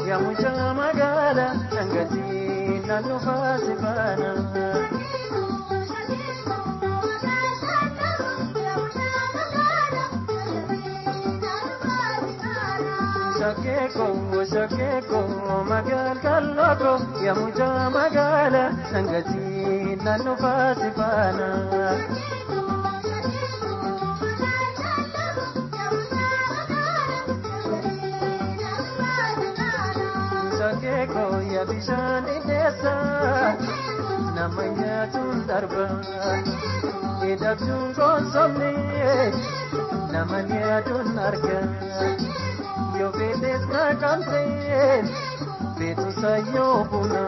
Ya mucha magala, Sangati, Nanufa Sivana. Shakeko, Magal Kaloko, Ya mucha magala, Sangati, Nanufa Sivana. Shakeko ya bishani desa, namanya tundarba, idabjun konsomni, namanya tunarga, yo vedes na kamse, vetu sayo puna,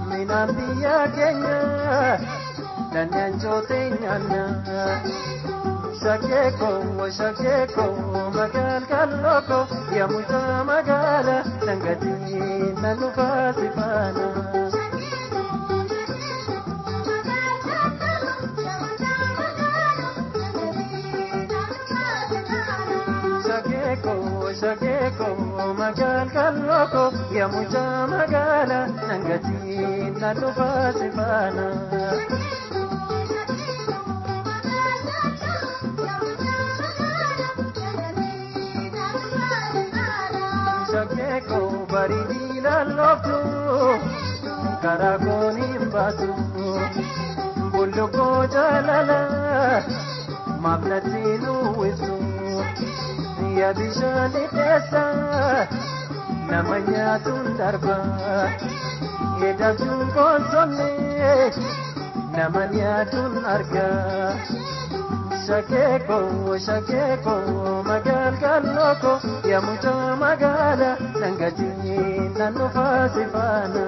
minandiya kenya, danyan jote nyana. Shakeko, magal kaloko, ya mucha magala, Sangati, Nanufa Sivana. Shakeko, magal kaloko, ya mucha magala, Sangati, Nanufa Sivana. Shakeko baridi la loftu, karagoni batu, buloko jalala, mablatilu wisu, ya bishani desa, namanya tundarba, edabjun konsomne, namanya tunarga. Shakeko, magal kaloko, ya mucha magala, Sangati, Nanufa Sivana.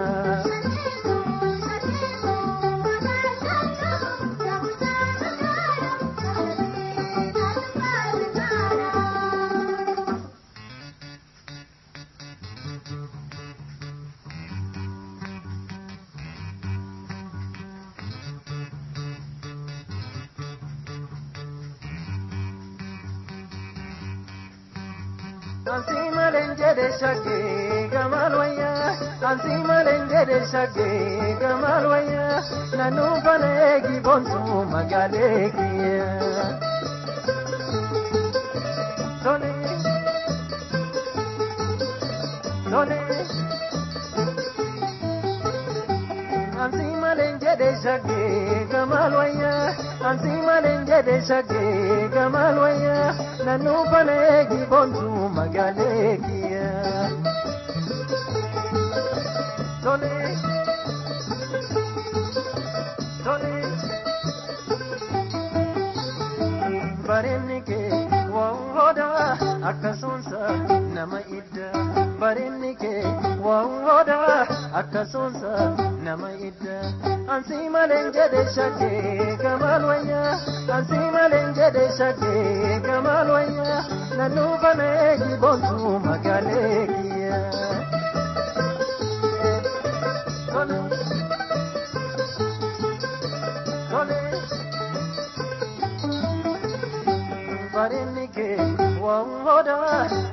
Ansima lenjede shage gamalwaya, ansima lenjede shage gamalwaya, nanu panegi bonsu magaleki. Sole, ansima lenjede shage gamalwaya, ansima lenjede shage gamalwaya, nanu panegi bonsu magalekia. Sole, barenike wahoda akasonsa nama idda, barenike wahoda akasonsa nama idda. Ansima lenjede shage gamalwaya, ansima lenjede shage gamalwaya, nanu panegi bonsu magalekia. Barenike wahoda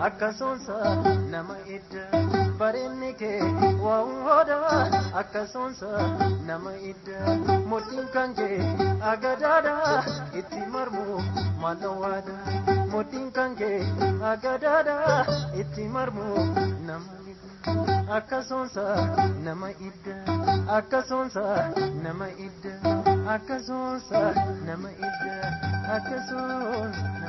akasonsa nama idda, barenike wahoda akasonsa nama idda. Motin kange agadada iti marmu malawada, motin kange agadada iti marmu nama idda. Akasonsa nama idda, akasonsa nama idda, akasonsa nama idda, akasonsa.